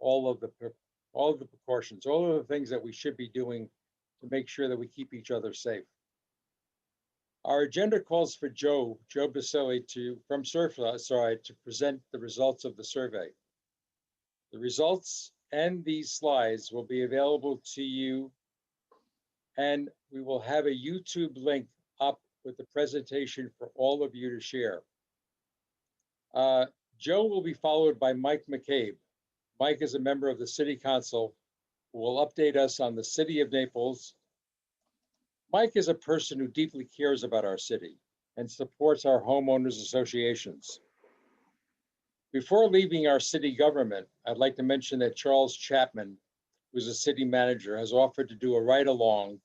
all of the precautions, all of the things that we should be doing to make sure that we keep each other safe. Our agenda calls for Joe Basili from Surfside to present the results of the survey. The results and these slides will be available to you, and we will have a YouTube link up with the presentation for all of you to share. Joe will be followed by Mike McCabe. Mike is a member of the City Council who will update us on the City of Naples. Mike is a person who deeply cares about our city and supports our homeowners associations. Before leaving our city government, I'd like to mention that Charles Chapman, who's a city manager, has offered to do a ride-along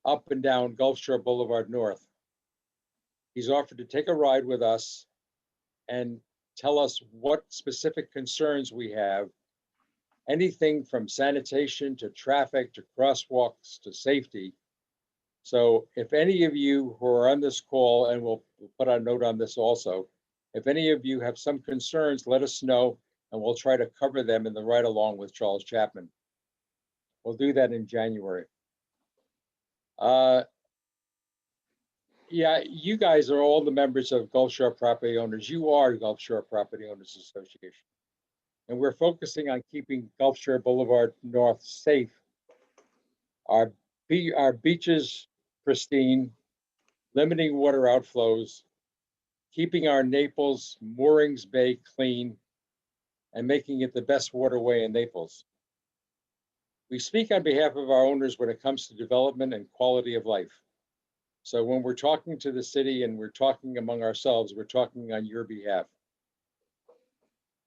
up and down Gulf Shore Boulevard North. He's offered to take a ride with us and tell us what specific concerns we have, anything from sanitation to traffic to crosswalks to safety. So if any of you who are on this call, and we'll put a note on this also, if any of you have some concerns, let us know, and we'll try to cover them in the ride along with Charles Chapman. We'll do that in January. Yeah, you guys are all the members of Gulf Shore Property Owners. You are Gulf Shore Property Owners Association. And we're focusing on keeping Gulf Shore Boulevard North safe, our beaches pristine, limiting water outflows, keeping our Naples moorings bay clean, and making it the best waterway in Naples. We speak on behalf of our owners when it comes to development and quality of life. So when we're talking to the city and we're talking among ourselves, we're talking on your behalf.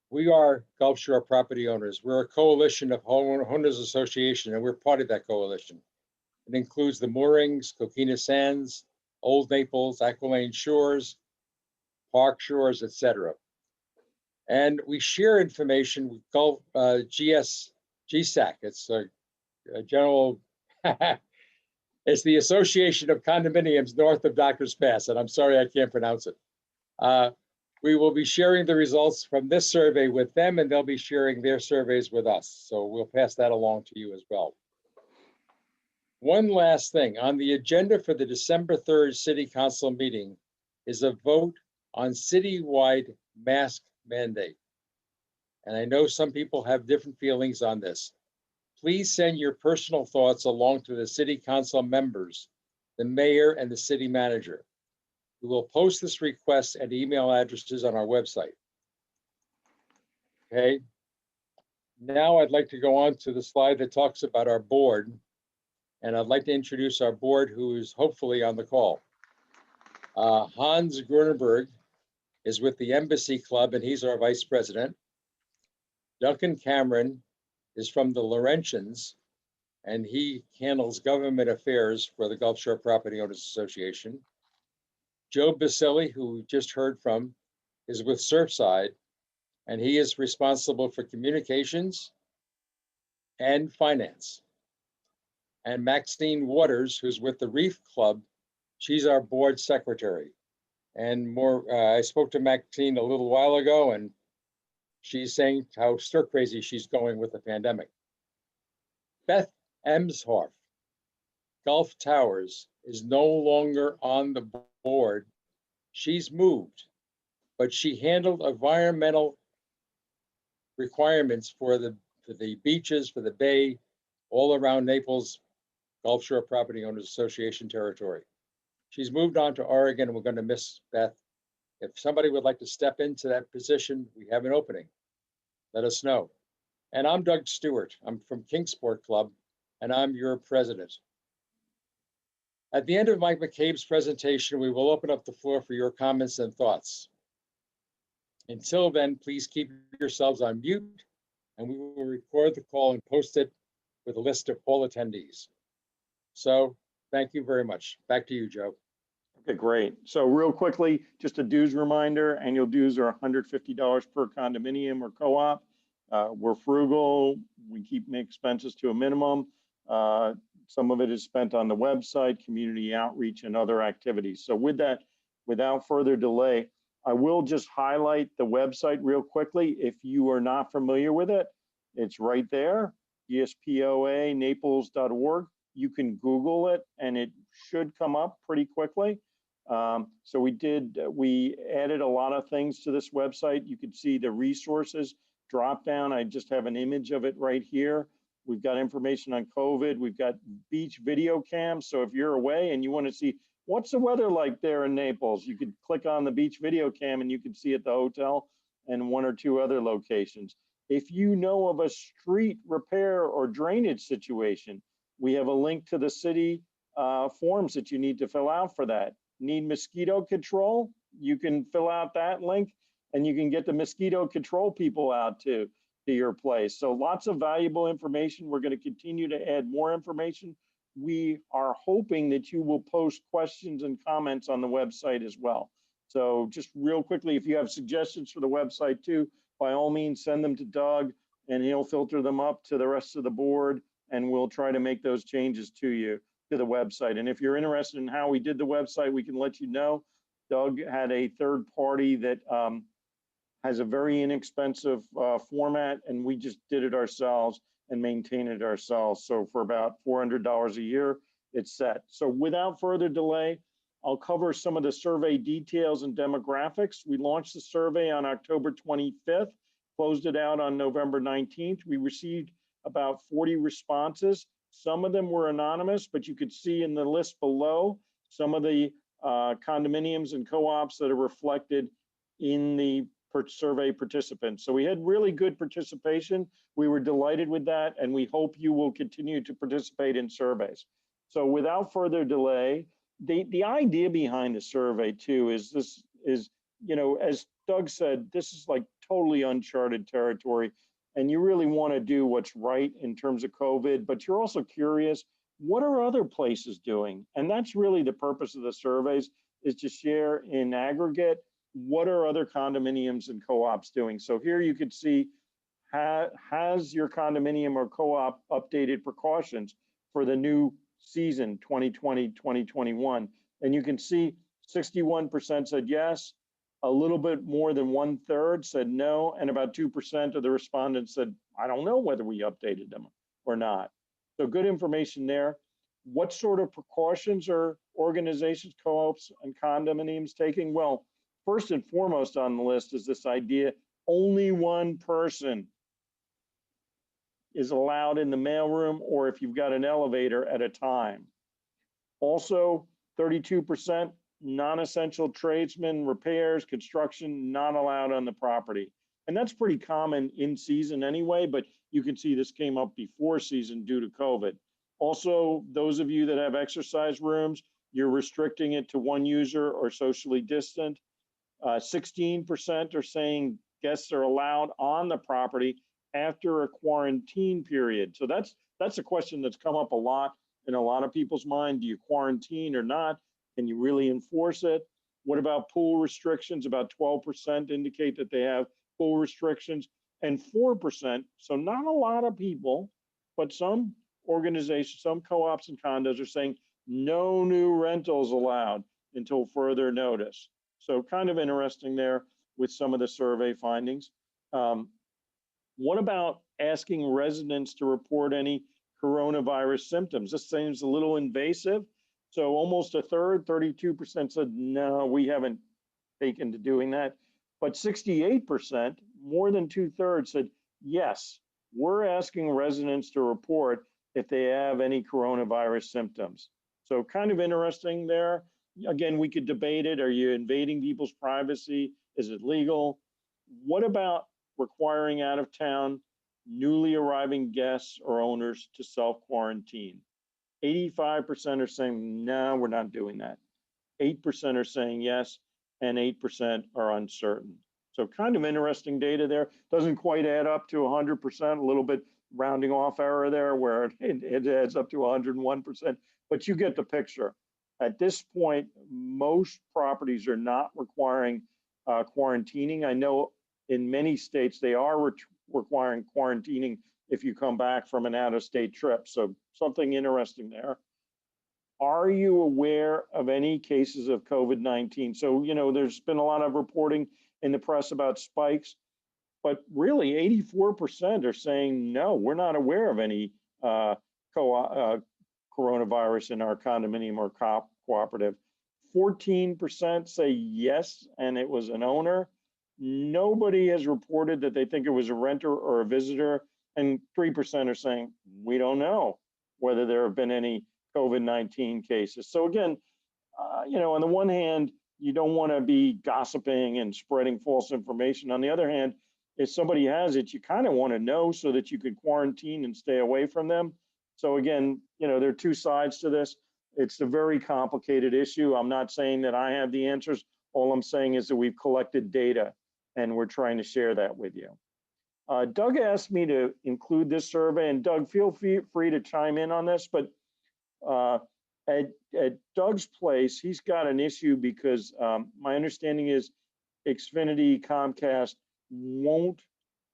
We are Gulf Shore Property Owners. We're a coalition of homeowners association, and we're part of that coalition. It includes the moorings, Coquina Sands, Old Naples, Aqualane Shores, Park Shores, etc. And we share information with Gulf GSAC. It's a general, it's the Association of Condominiums North of Doctors Pass, and I'm sorry I can't pronounce it. We will be sharing the results from this survey with them, and they'll be sharing their surveys with us. So we'll pass that along to you as well. One last thing, on the agenda for the December 3rd City Council meeting is a vote on citywide mask mandate. And I know some people have different feelings on this. Please send your personal thoughts along to the City Council members, the mayor, and the city manager. We will post this request and email addresses on our website. Okay. Now I'd like to go on to the slide that talks about our board. And I'd like to introduce our board, who is hopefully on the call. Hans Grunenberg is with the Embassy Club, and he's our vice president. Duncan Cameron is from the Laurentians, and he handles government affairs for the Gulf Shore Property Owners Association. Joe Basili, who we just heard from, is with Surfside, and he is responsible for communications and finance. And Maxine Waters, who's with the Reef Club, she's our board secretary. And I spoke to Maxine a little while ago, and she's saying how stir crazy she's going with the pandemic. Beth Emshoff, Gulf Towers, is no longer on the board. She's moved, but she handled environmental requirements for the beaches, for the bay, all around Naples, Gulf Shore Property Owners Association territory. She's moved on to Oregon, and we're going to miss Beth. If somebody would like to step into that position, we have an opening. Let us know. And I'm Doug Stewart. I'm from Kingsport Club, and I'm your president. At the end of Mike McCabe's presentation, we will open up the floor for your comments and thoughts. Until then, please keep yourselves on mute, and we will record the call and post it with a list of all attendees. So thank you very much. Back to you, Joe. Okay, great. So real quickly, just a dues reminder, annual dues are $150 per condominium or co-op. We're frugal. We keep expenses to a minimum. Some of it is spent on the website, community outreach, and other activities. So with that, without further delay, I will just highlight the website real quickly. If you are not familiar with it, It's right there, GSPOA Naples.org. You can Google it and it should come up pretty quickly. So we added a lot of things to this website. You can see the resources drop down. I just have an image of it right here. We've got information on COVID. We've got beach video cams. So if you're away and you want to see what's the weather like there in Naples, you could click on the beach video cam and you can see at the hotel and one or two other locations. If you know of a street repair or drainage situation, we have a link to the city forms that you need to fill out for that. Need mosquito control? You can fill out that link and you can get the mosquito control people out to your place. So lots of valuable information. We're going to continue to add more information. We are hoping that you will post questions and comments on the website as well. So just real quickly, if you have suggestions for the website too, by all means, send them to Doug and he'll filter them up to the rest of the board and we'll try to make those changes to you, to the website. And if you're interested in how we did the website, we can let you know. Doug had a third party that has a very inexpensive format and we just did it ourselves and maintain it ourselves. So for about $400 a year, it's set. So without further delay, I'll cover some of the survey details and demographics. We launched the survey on October 25th, closed it out on November 19th. We received about 40 responses. Some of them were anonymous, but you could see in the list below some of the condominiums and co-ops that are reflected in the survey participants. So we had really good participation. We were delighted with that, and we hope you will continue to participate in surveys. So without further delay, the idea behind the survey too is this is, you know, as Doug said, this is like totally uncharted territory, and you really want to do what's right in terms of COVID, but you're also curious, what are other places doing? And that's really the purpose of the surveys, is to share in aggregate, what are other condominiums and co-ops doing? So here you could see, has your condominium or co-op updated precautions for the new season 2020-2021? And you can see 61% said yes, a little bit more than 1/3 said no, and about 2% of the respondents said, I don't know whether we updated them or not. So good information there. What sort of precautions are organizations, co-ops, and condominiums taking? Well, first and foremost on the list is this idea, only one person is allowed in the mailroom or if you've got an elevator at a time. Also, 32% non-essential tradesmen, repairs, construction, not allowed on the property. And that's pretty common in season anyway, but you can see this came up before season due to COVID. Also, those of you that have exercise rooms, you're restricting it to one user or socially distant. 16% are saying guests are allowed on the property after a quarantine period. So that's a question that's come up a lot in a lot of people's mind. Do you quarantine or not? Can you really enforce it? What about pool restrictions? About 12% indicate that they have pool restrictions, and 4%, so not a lot of people, but some organizations, some co-ops and condos are saying no new rentals allowed until further notice. So kind of interesting there with some of the survey findings. What about asking residents to report any coronavirus symptoms? This seems a little invasive. So almost a third, 32% said, no, we haven't taken to doing that. But 68%, more than 2/3 said, yes, we're asking residents to report if they have any coronavirus symptoms. So kind of interesting there. Again, we could debate it. Are you invading people's privacy? Is it legal? What about requiring out of town newly arriving guests or owners to self-quarantine? 85% are saying, no, we're not doing that. 8% are saying yes, and 8% are uncertain. So kind of interesting data there. Doesn't quite add up to 100%, a little bit rounding off error there where it adds up to 101%, but you get the picture. At this point, most properties are not requiring quarantining. I know in many states they are requiring quarantining if you come back from an out-of-state trip. So something interesting there. Are you aware of any cases of COVID-19? So, you know, there's been a lot of reporting in the press about spikes. but really 84% are saying, no, we're not aware of any coronavirus in our condominium or cooperative. 14% say yes, and it was an owner. Nobody has reported that they think it was a renter or a visitor, and 3% are saying, we don't know whether there have been any COVID-19 cases. So again, on the one hand, you don't want to be gossiping and spreading false information. On the other hand, if somebody has it, you kind of want to know so that you could quarantine and stay away from them. So again, there are two sides to this. It's a very complicated issue. I'm not saying that I have the answers. All I'm saying is that we've collected data and we're trying to share that with you. Doug asked me to include this survey, and Doug, feel free to chime in on this, but at Doug's place, he's got an issue because my understanding is Xfinity, Comcast won't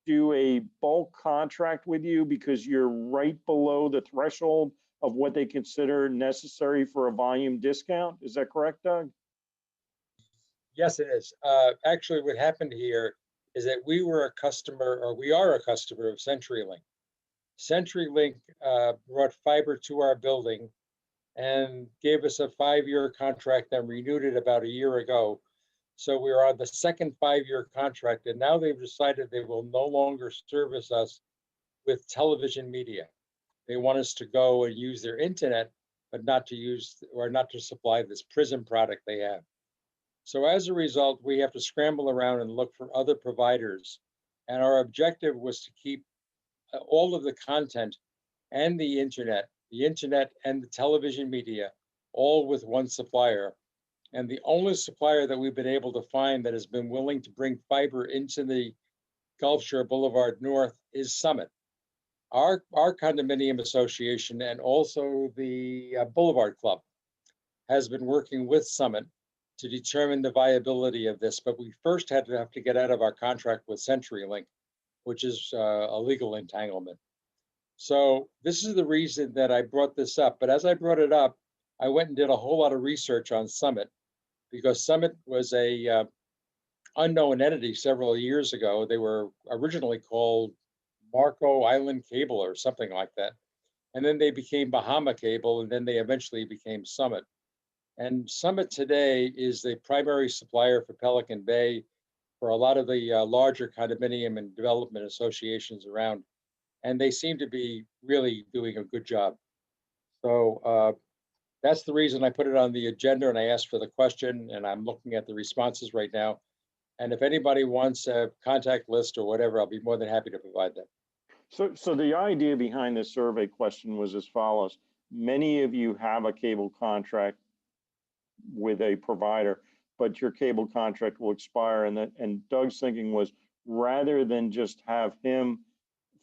do a bulk contract with you because you're right below the threshold of what they consider necessary for a volume discount. Is that correct, Doug? Yes, it is. Actually, what happened here is that we are a customer of CenturyLink. CenturyLink brought fiber to our building and gave us a 5-year contract and renewed it about a year ago. So we are on the second 5-year contract, and now they've decided they will no longer service us with television media. They want us to go and use their internet, but not to supply this Prism product they have. So as a result, we have to scramble around and look for other providers. And our objective was to keep all of the content and the internet and the television media, all with one supplier. And the only supplier that we've been able to find that has been willing to bring fiber into the Gulf Shore Boulevard North is Summit. Our condominium association and also the Boulevard Club has been working with Summit to determine the viability of this, but we first have to get out of our contract with CenturyLink, which is a legal entanglement. So this is the reason that I brought this up. But as I brought it up, I went and did a whole lot of research on Summit, because Summit was a unknown entity several years ago. They were originally called Marco Island Cable or something like that. And then they became Bahama Cable, and then they eventually became Summit. And Summit today is the primary supplier for Pelican Bay for a lot of the larger condominium and development associations around. And they seem to be really doing a good job. So that's the reason I put it on the agenda, and I asked for the question, and I'm looking at the responses right now. And if anybody wants a contact list or whatever, I'll be more than happy to provide that. So the idea behind this survey question was as follows. Many of you have a cable contract with a provider, but your cable contract will expire. And Doug's thinking was, rather than just have him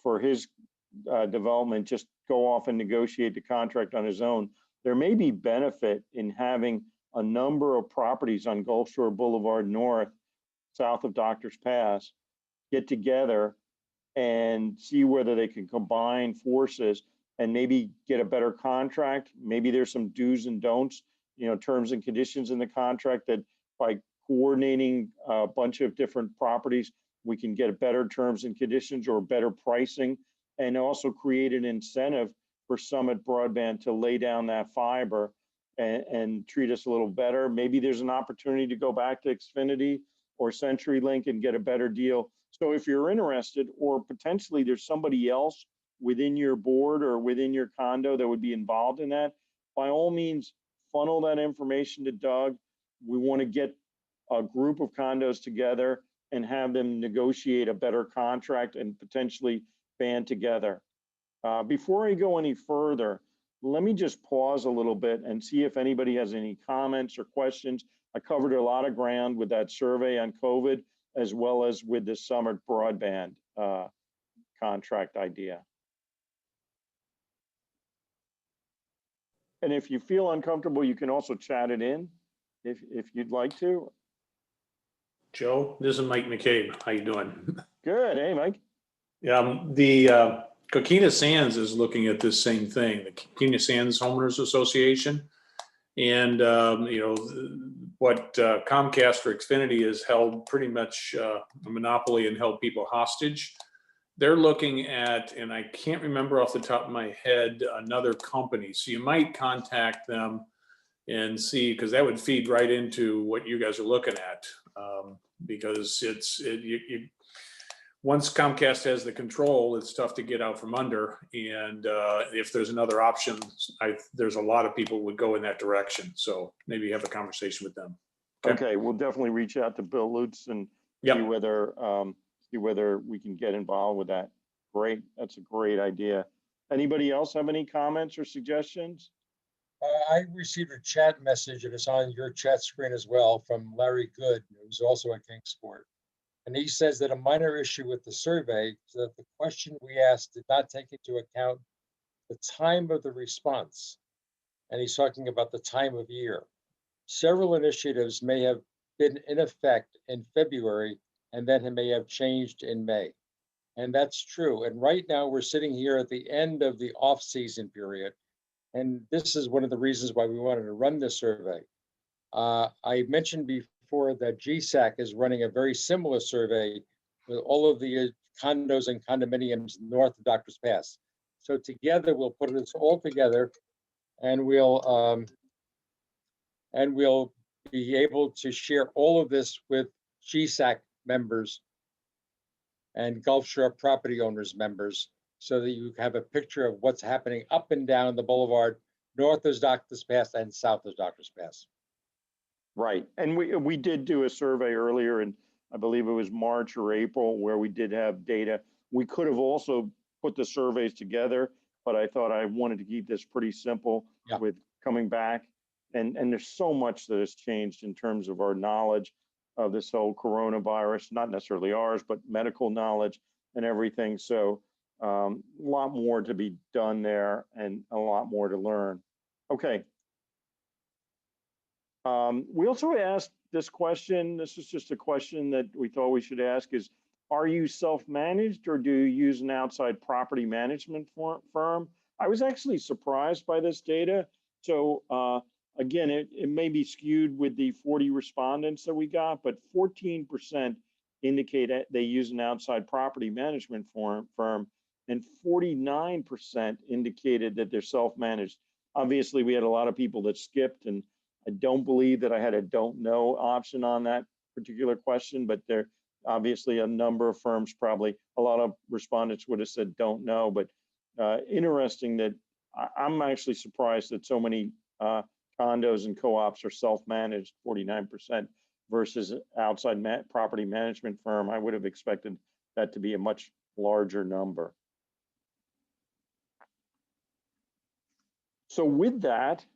for his development, just go off and negotiate the contract on his own, there may be benefit in having a number of properties on Gulf Shore Boulevard North, south of Doctors Pass, get together and see whether they can combine forces and maybe get a better contract. Maybe there's some do's and don'ts, terms and conditions in the contract that by coordinating a bunch of different properties, we can get better terms and conditions or better pricing, and also create an incentive for Summit Broadband to lay down that fiber and treat us a little better. Maybe there's an opportunity to go back to Xfinity or CenturyLink and get a better deal. So if you're interested, or potentially there's somebody else within your board or within your condo that would be involved in that, by all means, funnel that information to Doug. We want to get a group of condos together and have them negotiate a better contract and potentially band together. Before I go any further, let me just pause a little bit and see if anybody has any comments or questions. I covered a lot of ground with that survey on COVID, as well as with the Summit Broadband contract idea. And if you feel uncomfortable, you can also chat it in if you'd like to. Joe, this is Mike McCabe. How you doing? Good. Hey, Mike. The Coquina Sands is looking at this same thing, the Coquina Sands Homeowners Association. And, what Comcast or Xfinity has held pretty much a monopoly and held people hostage. They're looking at, and I can't remember off the top of my head, another company. So you might contact them and see, because that would feed right into what you guys are looking at. Because once Comcast has the control, it's tough to get out from under. And if there's another option, there's a lot of people would go in that direction. So maybe have a conversation with them. Okay, we'll definitely reach out to Bill Lutz and Yep. see whether we can get involved with that. Great, that's a great idea. Anybody else have any comments or suggestions? I received a chat message, and it's on your chat screen as well, from Larry Good, who's also at Kingsport. And he says that a minor issue with the survey is that the question we asked did not take into account the time of the response. And he's talking about the time of year. Several initiatives may have been in effect in February and then it may have changed in May. And that's true. And right now we're sitting here at the end of the off-season period. And this is one of the reasons why we wanted to run this survey. I mentioned before that GSAC is running a very similar survey with all of the condos and condominiums north of Doctor's Pass. So together we'll put this all together, and we'll be able to share all of this with GSAC members and Gulf Shore property owners members, so that you have a picture of what's happening up and down the boulevard, north of Doctor's Pass and south of Doctor's Pass. Right, and we did do a survey earlier in, I believe it was March or April, where we did have data. We could have also put the surveys together, but I thought I wanted to keep this pretty simple with coming back. And there's so much that has changed in terms of our knowledge of this whole coronavirus, not necessarily ours, but medical knowledge and everything. So a lot more to be done there and a lot more to learn. Okay. We also asked this question. This is just a question that we thought we should ask is, are you self-managed or do you use an outside property management firm? I was actually surprised by this data. So again, it may be skewed with the 40 respondents that we got, but 14% indicate they use an outside property management firm, and 49% indicated that they're self-managed. Obviously, we had a lot of people that skipped, and I don't believe that I had a don't know option on that particular question, but there obviously a number of firms, probably a lot of respondents would have said don't know, but interesting that I'm actually surprised that so many condos and co-ops are self-managed, 49% versus outside property management firm. I would have expected that to be a much larger number. So with that,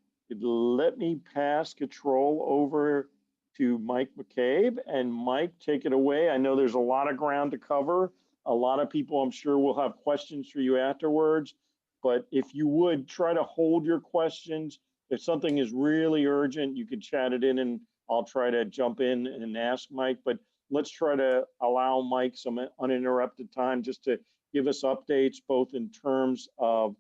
let me pass control over to Mike McCabe, and Mike, take it away. I know there's a lot of ground to cover. A lot of people, I'm sure, will have questions for you afterwards, but if you would try to hold your questions. If something is really urgent, you could chat it in and I'll try to jump in and ask Mike, but let's try to allow Mike some uninterrupted time just to give us updates, both in terms of,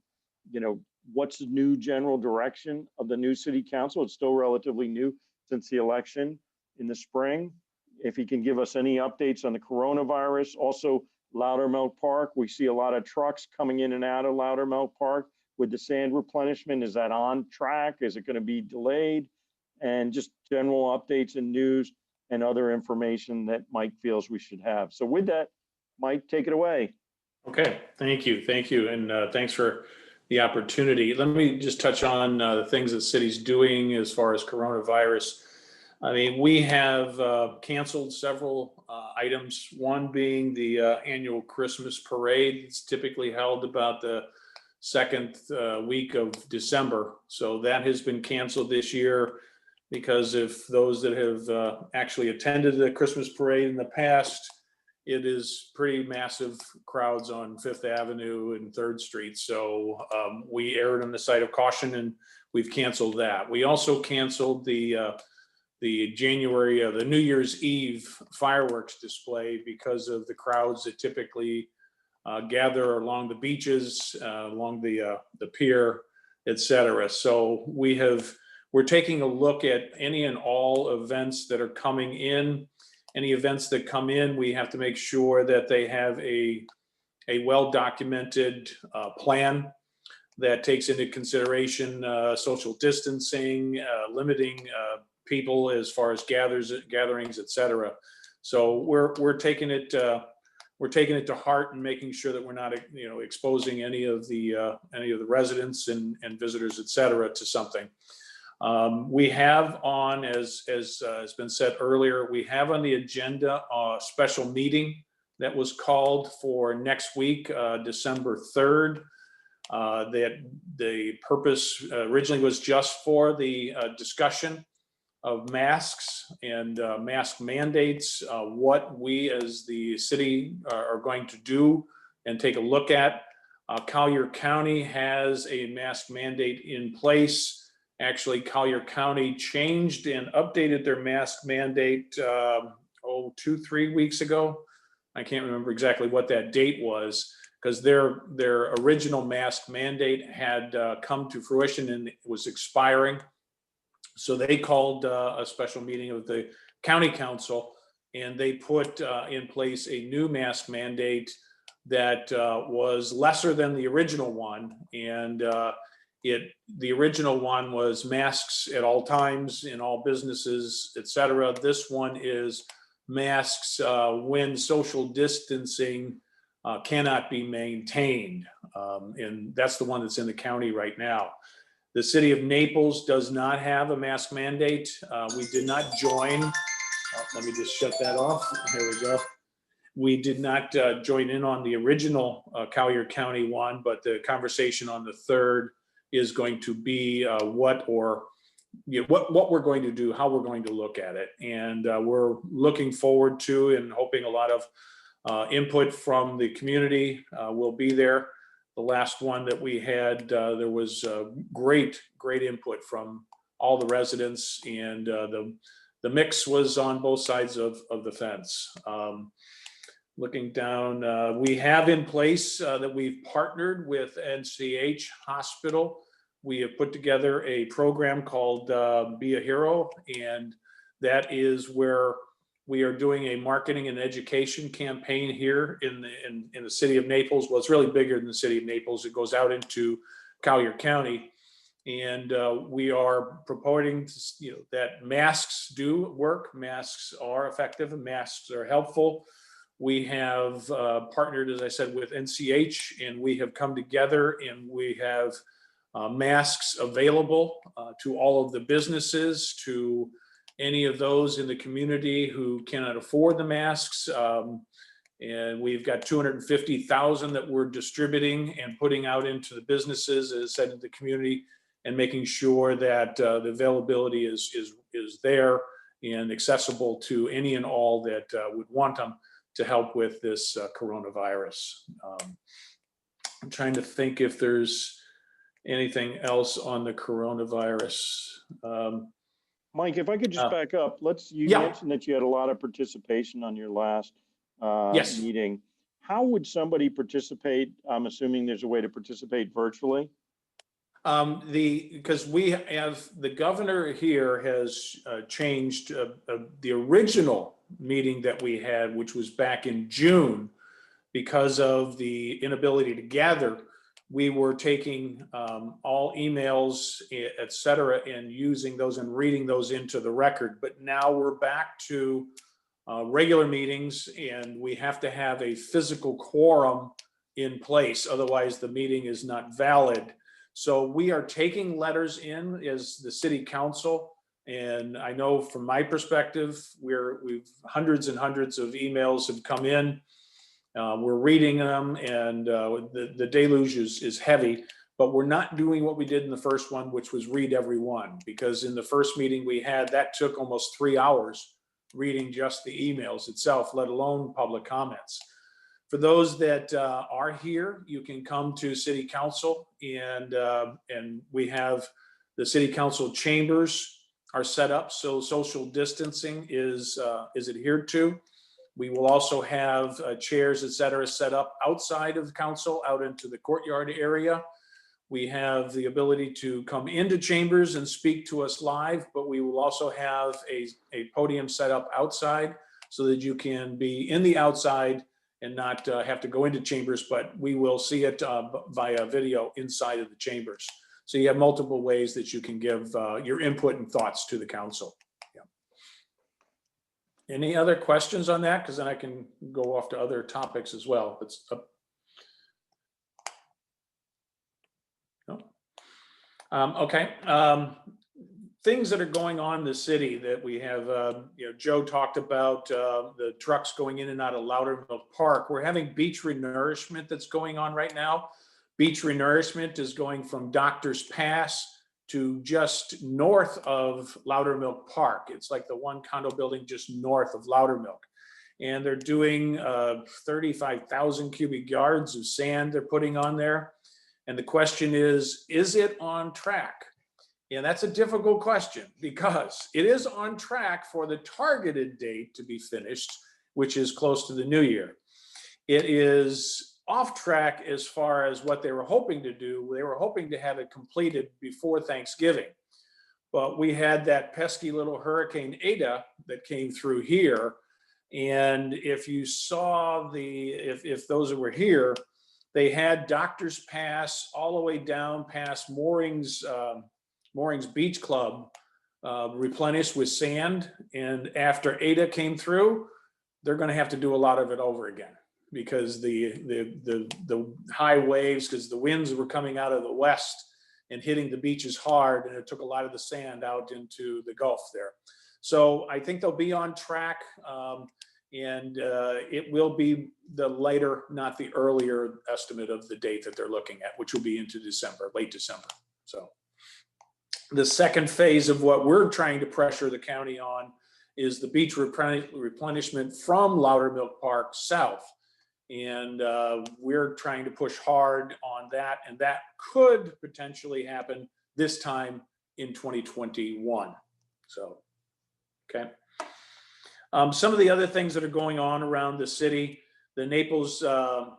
what's the new general direction of the new city council. It's still relatively new since the election in the spring. If he can give us any updates on the coronavirus. Also, Loudermilk Park, we see a lot of trucks coming in and out of Loudermilk Park. With the sand replenishment, is that on track? Is it going to be delayed? And just general updates and news and other information that Mike feels we should have. So with that, Mike, take it away. Okay, thank you. And thanks for the opportunity. Let me just touch on the things that city's doing as far as coronavirus. I mean, we have canceled several items, one being the annual Christmas parade. It's typically held about the second week of December. So that has been canceled this year because if those that have actually attended the Christmas parade in the past, it is pretty massive crowds on Fifth Avenue and 3rd Street. So we erred on the side of caution and we've canceled that. We also canceled the January, the New Year's Eve fireworks display because of the crowds that typically gather along the beaches, along the pier, etc. So we're we're taking a look at any and all events that are coming in. Any events that come in, we have to make sure that they have a well-documented plan that takes into consideration social distancing, limiting people as far as gatherings, et cetera. So we're taking it to heart and making sure that we're not, exposing any of the residents and visitors, et cetera, to something. We have on, as has been said earlier, we have on the agenda a special meeting that was called for next week, December 3rd. That the purpose originally was just for the discussion of masks and mask mandates, what we as the city are going to do and take a look at. Collier County has a mask mandate in place. Actually, Collier County changed and updated their mask mandate 2-3 weeks ago. I can't remember exactly what that date was, because their original mask mandate had come to fruition and it was expiring. So they called a special meeting of the county council, and they put in place a new mask mandate that was lesser than the original one. And the original one was masks at all times in all businesses, et cetera. This one is masks when social distancing cannot be maintained. And that's the one that's in the county right now. The city of Naples does not have a mask mandate. We did not join. Let me just shut that off. Here we go. We did not join in on the original Collier County one, but the conversation on the 3rd is going to be what we're going to do, how we're going to look at it. And we're looking forward to and hoping a lot of input from the community will be there. The last one that we had, there was great input from all the residents, and the mix was on both sides of the fence. Looking down, we have in place that we've partnered with NCH Hospital. We have put together a program called Be a Hero, and that is where we are doing a marketing and education campaign here in the city of Naples. Well, it's really bigger than the city of Naples. It goes out into Collier County, and we are purporting that masks do work. Masks are effective and masks are helpful. We have partnered, as I said, with NCH, and we have come together and we have masks available to all of the businesses, to any of those in the community who cannot afford the masks. And we've got 250,000 that we're distributing and putting out into the businesses, as I said, in the community, and making sure that the availability is there and accessible to any and all that would want them to help with this coronavirus. I'm trying to think if there's anything else on the coronavirus. Mike, if I could just back up, you mentioned that you had a lot of participation on your last Yes. meeting. How would somebody participate? I'm assuming there's a way to participate virtually. Because we have, the governor here has changed the original meeting that we had, which was back in June, because of the inability to gather. We were taking all emails, et cetera, and using those and reading those into the record. But now we're back to regular meetings, and we have to have a physical quorum in place. Otherwise, the meeting is not valid. So we are taking letters in as the city council. And I know from my perspective, we've hundreds and hundreds of emails have come in. We're reading them, and the deluge is heavy, but we're not doing what we did in the first one, which was read every one, because in the first meeting we had, that took almost 3 hours reading just the emails itself, let alone public comments. For those that are here, you can come to city council, and we have the city council chambers are set up so social distancing is adhered to. We will also have chairs, et cetera, set up outside of council, out into the courtyard area. We have the ability to come into chambers and speak to us live, but we will also have a podium set up outside so that you can be in the outside and not have to go into chambers, but we will see it via video inside of the chambers. So you have multiple ways that you can give your input and thoughts to the council. Yeah. Any other questions on that? Because then I can go off to other topics as well. It's up. Okay, things that are going on in the city that we have, Joe talked about the trucks going in and out of Loudermilk Park. We're having beach renourishment that's going on right now. Beach renourishment is going from Doctor's Pass to just north of Loudermilk Park. It's like the one condo building just north of Loudermilk. And they're doing 35,000 cubic yards of sand they're putting on there. And the question is it on track? And that's a difficult question because it is on track for the targeted date to be finished, which is close to the new year. It is off track as far as what they were hoping to do. They were hoping to have it completed before Thanksgiving. But we had that pesky little Hurricane Ada that came through here. And if you saw if those who were here, they had Doctor's Pass all the way down past Moorings Beach Club replenished with sand. And after Ada came through, they're going to have to do a lot of it over again because the high waves, because the winds were coming out of the west and hitting the beaches hard, and it took a lot of the sand out into the Gulf there. So I think they'll be on track. And it will be the later, not the earlier estimate of the date that they're looking at, which will be into December, late December. So the second phase of what we're trying to pressure the county on is the beach replenishment from Loudermilk Park south. And we're trying to push hard on that. And that could potentially happen this time in 2021. So, okay. Some of the other things that are going on around the city, the Naples, the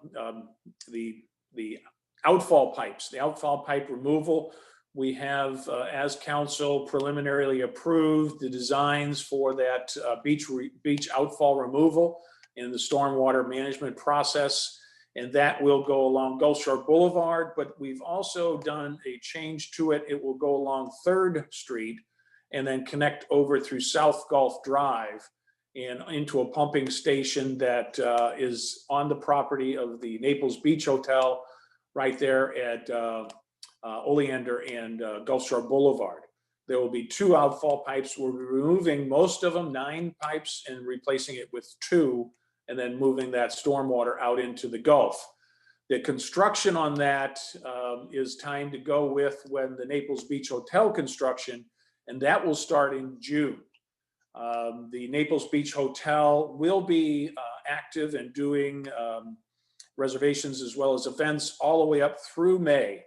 outfall pipes, the outfall pipe removal. We have, as council, preliminarily approved the designs for that beach outfall removal and the stormwater management process, and that will go along Gulf Shore Boulevard. But we've also done a change to it. It will go along 3rd Street and then connect over through South Gulf Drive and into a pumping station that is on the property of the Naples Beach Hotel right there at Oleander and Gulf Shore Boulevard. There will be 2 outfall pipes. We're removing most of them, 9 pipes, and replacing it with 2, and then moving that stormwater out into the Gulf. The construction on that is timed to go with when the Naples Beach Hotel construction, and that will start in June. The Naples Beach Hotel will be active and doing reservations as well as events all the way up through May.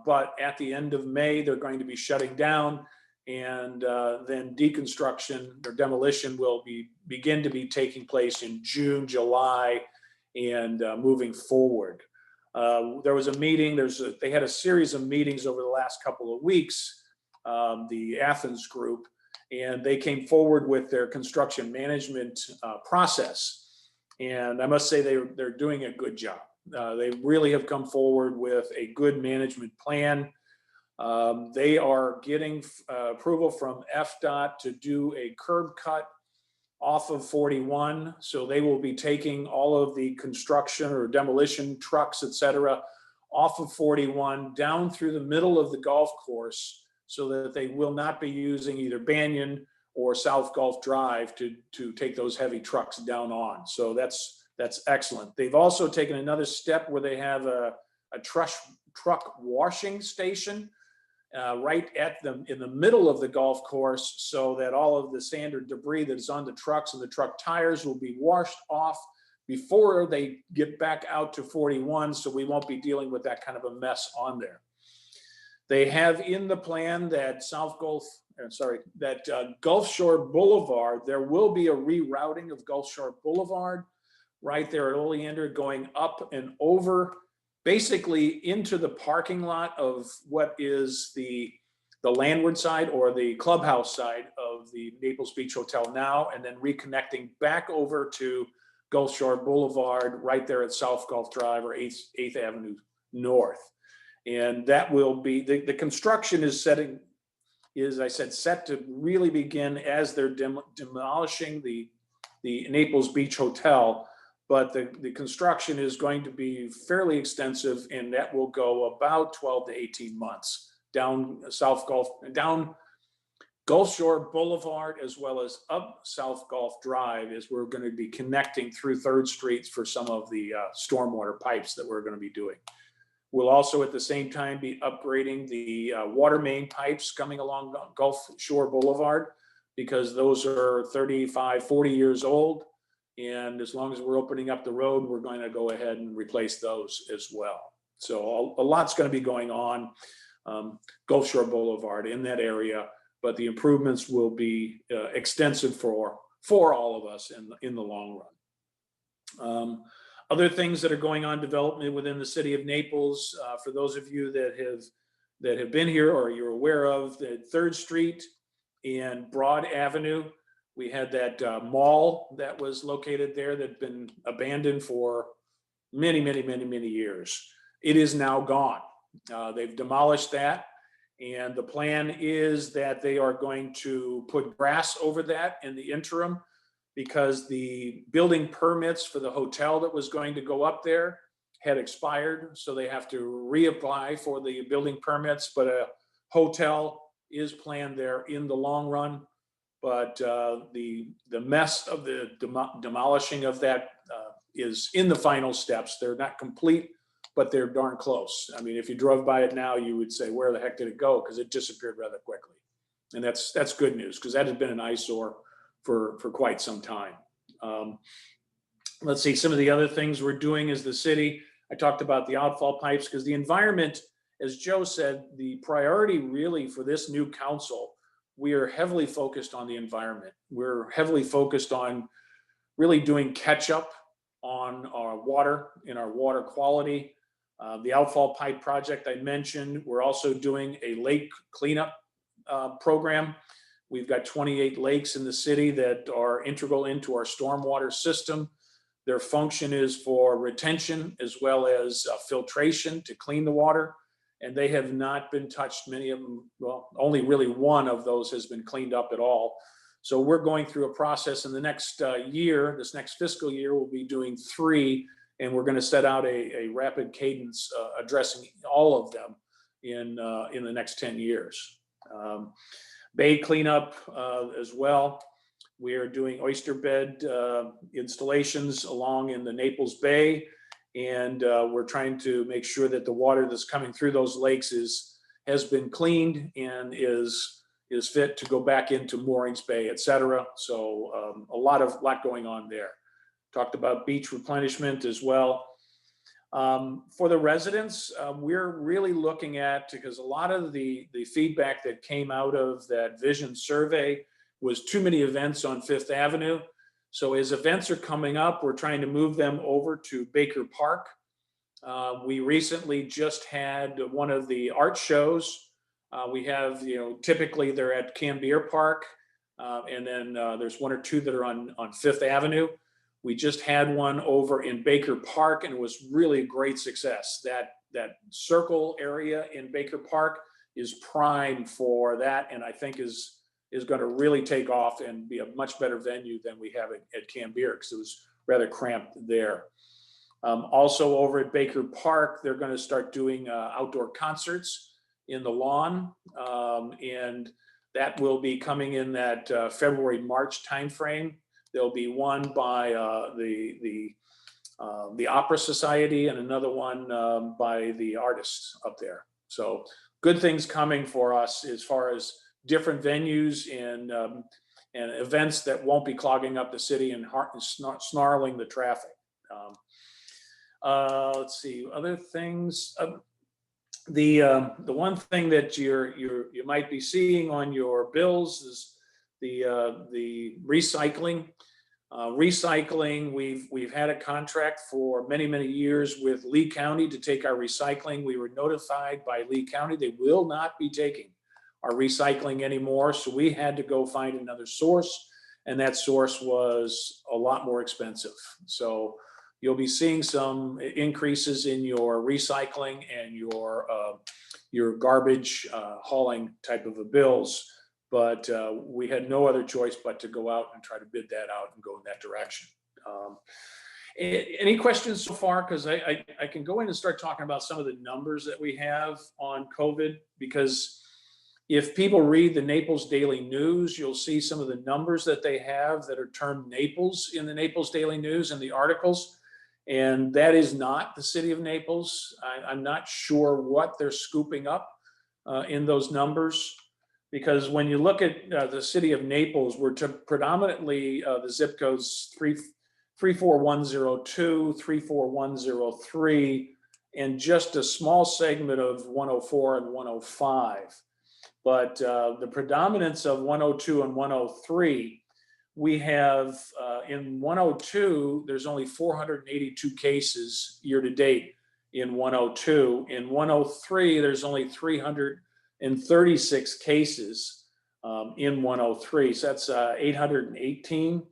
But at the end of May, they're going to be shutting down, and then deconstruction or demolition will begin to be taking place in June, July, and moving forward. There was a meeting, they had a series of meetings over the last couple of weeks, the Athens group, and they came forward with their construction management process. And I must say they're doing a good job. They really have come forward with a good management plan. They are getting approval from FDOT to do a curb cut off of 41. So they will be taking all of the construction or demolition trucks, et cetera, off of 41 down through the middle of the golf course, so that they will not be using either Banyan or South Gulf Drive to take those heavy trucks down on. So that's excellent. They've also taken another step where they have a truck washing station right in the middle of the golf course, so that all of the sand or debris that is on the trucks and the truck tires will be washed off before they get back out to 41, so we won't be dealing with that kind of a mess on there. They have in the plan that Gulf Shore Boulevard, there will be a rerouting of Gulf Shore Boulevard right there at Oleander, going up and over basically into the parking lot of what is the landward side or the clubhouse side of the Naples Beach Hotel now, and then reconnecting back over to Gulf Shore Boulevard right there at South Gulf Drive or 8th Avenue North. And that will be, the construction is I said, set to really begin as they're demolishing the Naples Beach Hotel. But the construction is going to be fairly extensive, and that will go about 12 to 18 months down Gulf Shore Boulevard, as well as up South Gulf Drive, as we're going to be connecting through 3rd Street for some of the stormwater pipes that we're going to be doing. We'll also at the same time be upgrading the water main pipes coming along Gulf Shore Boulevard, because those are 35, 40 years old. And as long as we're opening up the road, we're going to go ahead and replace those as well. So a lot's going to be going on Gulf Shore Boulevard in that area, but the improvements will be extensive for all of us in the long run. Other things that are going on development within the city of Naples, for those of you that have been here or you're aware of, the 3rd Street and Broad Avenue, we had that mall that was located there that had been abandoned for many years. It is now gone. They've demolished that, and the plan is that they are going to put grass over that in the interim, because the building permits for the hotel that was going to go up there had expired. So they have to reapply for the building permits, but a hotel is planned there in the long run. But the mess of the demolishing of that is in the final steps. They're not complete, but they're darn close. I mean, if you drove by it now, you would say, where the heck did it go? Because it disappeared rather quickly. And that's good news, because that has been an eyesore for quite some time. Let's see, some of the other things we're doing as the city. I talked about the outfall pipes, because the environment, as Joe said, the priority really for this new council, we are heavily focused on the environment. We're heavily focused on really doing catch up on our water and our water quality. The outfall pipe project I mentioned, we're also doing a lake cleanup program. We've got 28 lakes in the city that are integral into our stormwater system. Their function is for retention as well as filtration to clean the water. And they have not been touched. Many of them, well, only really one of those has been cleaned up at all. So we're going through a process in the next year, this next fiscal year, we'll be doing 3, and we're going to set out a rapid cadence addressing all of them in the next 10 years. Bay cleanup as well. We are doing oyster bed installations along in the Naples Bay, and we're trying to make sure that the water that's coming through those lakes has been cleaned and is fit to go back into Moorings Bay, et cetera. So a lot going on there. Talked about beach replenishment as well. For the residents, we're really looking at, because a lot of the feedback that came out of that vision survey was too many events on 5th Avenue. So as events are coming up, we're trying to move them over to Baker Park. We recently just had one of the art shows. We have, typically they're at Cambier Park, and then there's 1 or 2 that are on 5th Avenue. We just had one over in Baker Park, and it was really a great success. That circle area in Baker Park is prime for that, and I think is going to really take off and be a much better venue than we have at Cambier, because it was rather cramped there. Also over at Baker Park, they're going to start doing outdoor concerts in the lawn, and that will be coming in that February-March timeframe. There'll be one by the Opera Society and another one by the artists up there. So good things coming for us as far as different venues and events that won't be clogging up the city and snarling the traffic. Let's see, other things. The one thing that you might be seeing on your bills is the recycling. Recycling, we've had a contract for many, many years with Lee County to take our recycling. We were notified by Lee County they will not be taking our recycling anymore. So we had to go find another source, and that source was a lot more expensive. So you'll be seeing some increases in your recycling and your garbage hauling type of bills. But we had no other choice but to go out and try to bid that out and go in that direction. Any questions so far? Because I can go in and start talking about some of the numbers that we have on COVID, because if people read the Naples Daily News, you'll see some of the numbers that they have that are termed Naples in the Naples Daily News and the articles. And that is not the city of Naples. I'm not sure what they're scooping up in those numbers. Because when you look at the city of Naples, we're predominantly the zip codes 34102, 34103, and just a small segment of 104 and 105. But the predominance of 102 and 103, we have in 102, there's only 482 cases year to date in 102. In 103, there's only 336 cases in 103. So that's 818.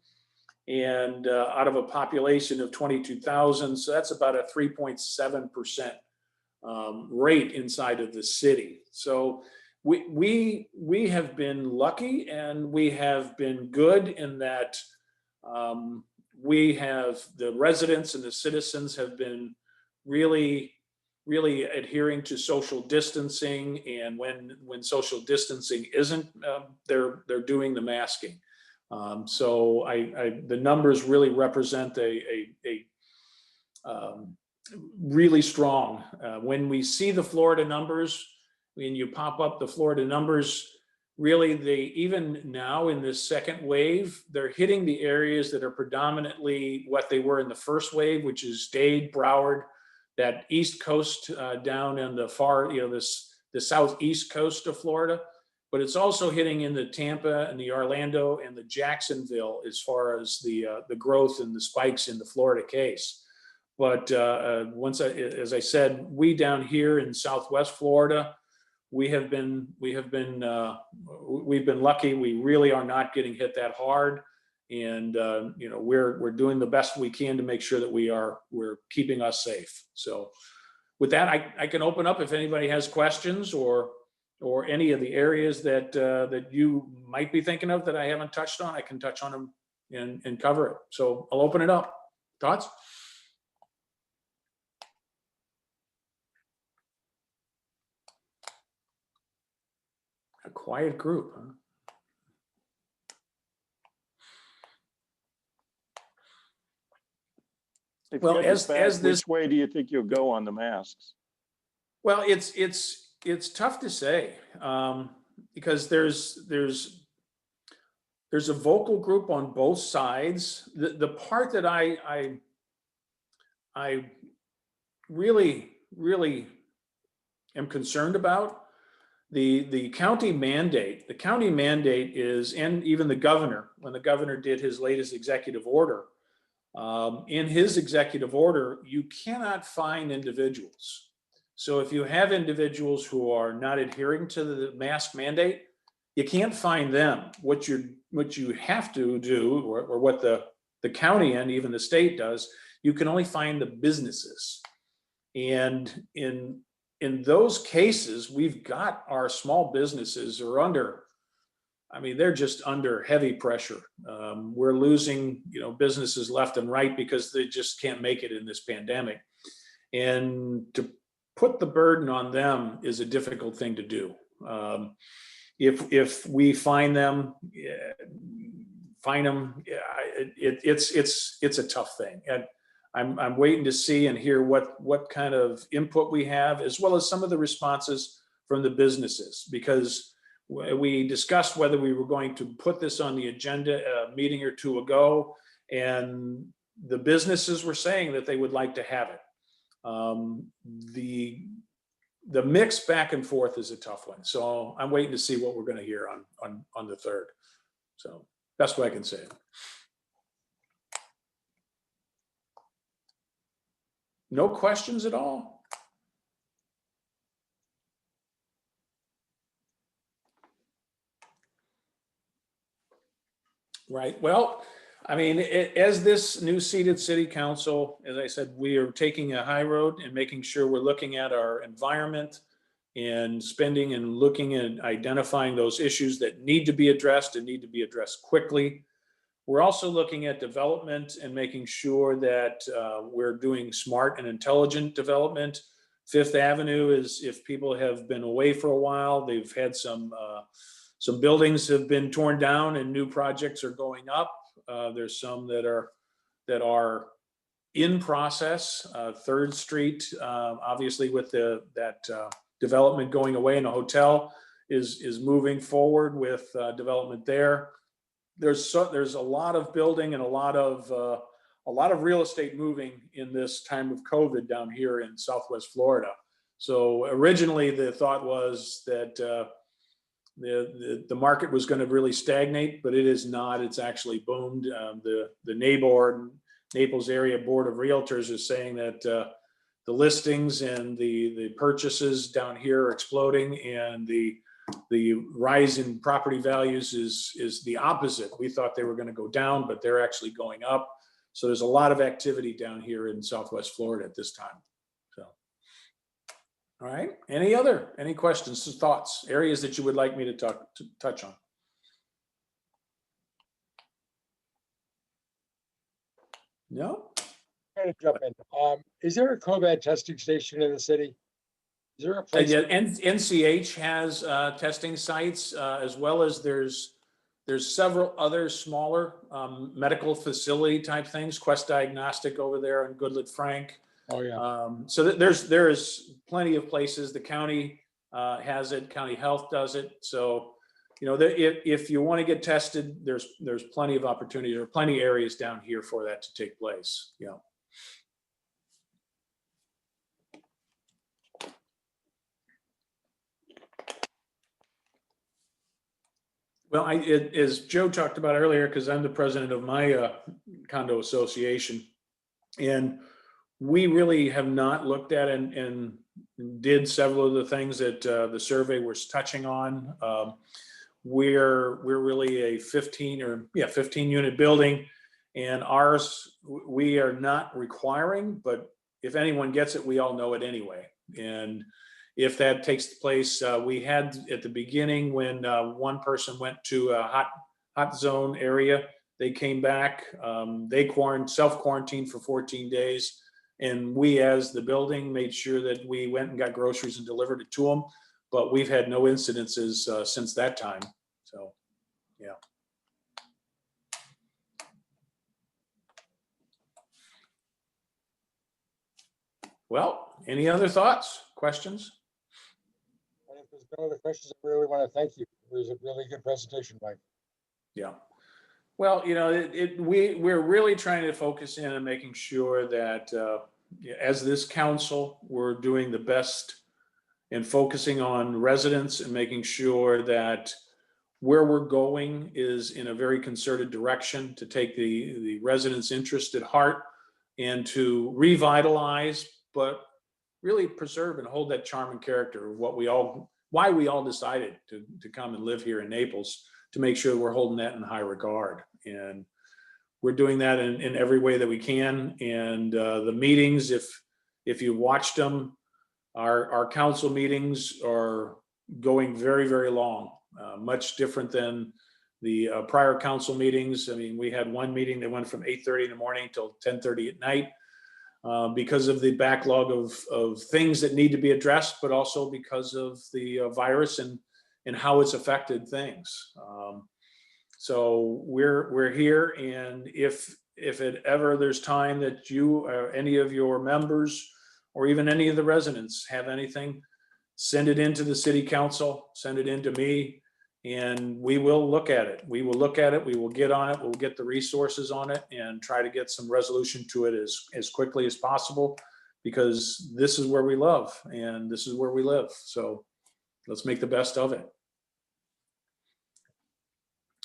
And out of a population of 22,000, so that's about a 3.7% rate inside of the city. So we have been lucky, and we have been good in that the residents and the citizens have been really adhering to social distancing, and when social distancing isn't, they're doing the masking. So the numbers really represent a really strong. When we see the Florida numbers, when you pop up the Florida numbers, really even now in this second wave, they're hitting the areas that are predominantly what they were in the first wave, which is Dade, Broward, that East Coast down in the far, the southeast coast of Florida. But it's also hitting in the Tampa and the Orlando and the Jacksonville as far as the growth and the spikes in the Florida case. But as I said, we down here in Southwest Florida, we've been lucky. We really are not getting hit that hard, and we're doing the best we can to make sure that we're keeping us safe. So, with that, I can open up if anybody has questions or any of the areas that you might be thinking of that I haven't touched on. I can touch on them and cover it. So I'll open it up. Thoughts? A quiet group, huh? If Well, you had to bet, this, which way do you think you'll go on the masks? well, it's tough to say, because there's a vocal group on both sides. The part that I really am concerned about, the county mandate. The county mandate is, and even the governor, when the governor did his latest executive order, in his executive order, you cannot fine individuals. So if you have individuals who are not adhering to the mask mandate, you can't fine them. What you have to do, or what the county and even the state does, you can only fine the businesses. And in those cases, we've got our small businesses are under, they're just under heavy pressure. We're losing, businesses left and right because they just can't make it in this pandemic. And to put the burden on them is a difficult thing to do. If we fine them, it's a tough thing. And I'm waiting to see and hear what kind of input we have, as well as some of the responses from the businesses, because we discussed whether we were going to put this on the agenda a meeting or two ago, and the businesses were saying that they would like to have it. The mix back and forth is a tough one. So I'm waiting to see what we're going to hear on the 3rd. So best way I can say it. No questions at all? Right. Well, I mean, as this new seated city council, as I said, we are taking a high road and making sure we're looking at our environment and spending and looking at identifying those issues that need to be addressed and need to be addressed quickly. We're also looking at development and making sure that we're doing smart and intelligent development. Fifth Avenue is, if people have been away for a while, they've had some buildings have been torn down and new projects are going up. There's some that are in process. Third Street, obviously with that development going away, and a hotel is moving forward with development there. There's a lot of building and a lot of real estate moving in this time of COVID down here in Southwest Florida. So originally the thought was that the market was going to really stagnate, but it is not. It's actually boomed. The Naples Area Board of Realtors is saying that the listings and the purchases down here are exploding, and the rise in property values is the opposite. We thought they were going to go down, but they're actually going up. So there's a lot of activity down here in Southwest Florida at this time. So, all right. Any questions, thoughts, areas that you would like me to touch on? No? I'm going to jump in. Is there a COVID testing station in the city? Is there a place? Yeah, NCH has testing sites, as well as there's several other smaller medical facility type things. Quest Diagnostic over there in Goodlet Frank. Oh yeah. So there is plenty of places. The county has it. County Health does it. So if you want to get tested, there's plenty of opportunity. There are plenty of areas down here for that to take place. Yeah. Well, as Joe talked about earlier, because I'm the president of my condo association, and we really have not looked at and did several of the things that the survey was touching on. We're really a 15 unit building, and ours we are not requiring, but if anyone gets it, we all know it anyway. And if that takes place, we had at the beginning when one person went to a hot zone area, they came back, they self-quarantined for 14 days. And we, as the building, made sure that we went and got groceries and delivered it to them. But we've had no incidences since that time. So, yeah. Well, any other thoughts, questions? If there's no other questions, I really want to thank you. It was a really good presentation, Mike. Yeah. Well, we're really trying to focus in on making sure that as this council, we're doing the best in focusing on residents and making sure that where we're going is in a very concerted direction to take the residents' interest at heart and to revitalize, but really preserve and hold that charm and character of why we all decided to come and live here in Naples, to make sure we're holding that in high regard. And we're doing that in every way that we can. And the meetings, if you watched them, our council meetings are going very, very long, much different than the prior council meetings. I mean, we had one meeting that went from 8:30 in the morning till 10:30 at night because of the backlog of things that need to be addressed, but also because of the virus and how it's affected things. So we're here, and if it ever there's time that you or any of your members or even any of the residents have anything, send it into the city council, send it into me, and we will look at it. We will look at it, we will get on it, we'll get the resources on it and try to get some resolution to it as quickly as possible, because this is where we love and this is where we live. So let's make the best of it.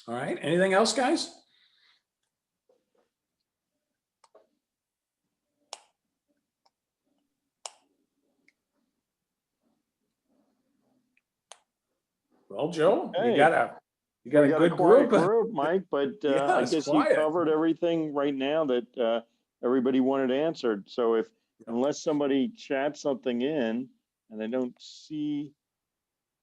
All right, anything else, guys? Well, Joe, you Hey. got a We good quiet group. group, Mike, but Yeah, I it's guess you quiet. covered everything right now that everybody wanted answered. So if, unless somebody chats something in and I don't see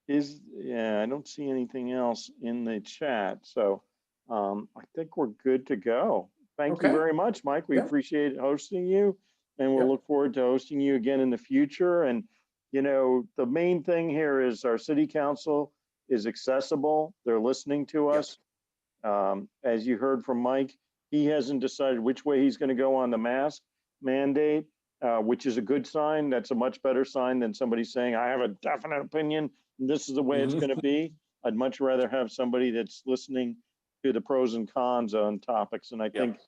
I don't see anything else in the chat. So I think we're good to go. Thank you Okay. very much, Mike. We Yep. appreciate hosting you, and we'll Yep. look forward to hosting you again in the future. And, you know, the main thing here is our city council is accessible. They're listening to Yep. us. As you heard from Mike, he hasn't decided which way he's going to go on the mask mandate, which is a good sign. That's a much better sign than somebody saying, I have a definite opinion, and this is the way it's Mhm. going to be. I'd much rather have somebody that's listening to the pros and cons on topics. And I think,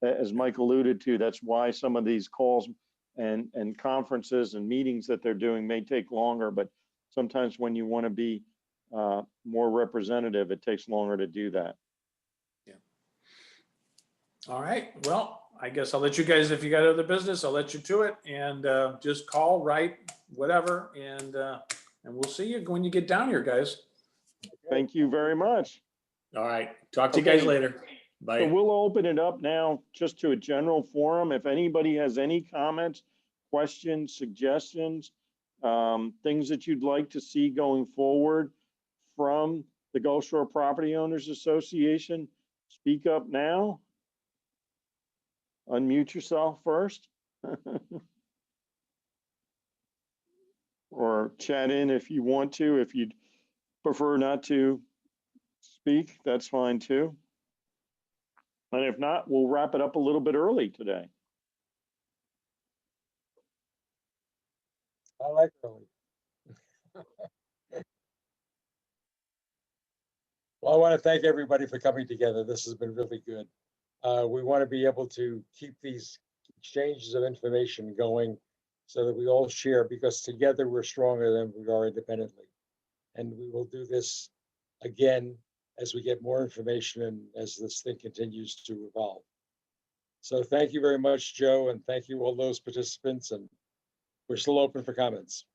as Mike alluded to, that's why some of these calls and conferences and meetings that they're doing may take longer, but sometimes when you want to be more representative, it takes longer to do that. All right. Well, I guess I'll let you guys, if you got other business, I'll let you to it, and just call, write, whatever, and we'll see you when you get down here, guys. Thank you very much. All right. Talk to you guys Okay. later. So Bye. we'll open it up now just to a general forum. If anybody has any comments, questions, suggestions, things that you'd like to see going forward from the Gulf Shore Property Owners Association, speak up now. Unmute yourself first. Or chat in if you want to. If you'd prefer not to speak, that's fine too. And if not, we'll wrap it up a little bit early today. I like early. Well, I want to thank everybody for coming together. This has been really good. We want to be able to keep these exchanges of information going so that we all share, because together we're stronger than we are independently. And we will do this again as we get more information and as this thing continues to evolve. So thank you very much, Joe, and thank you all those participants, and we're still open for comments.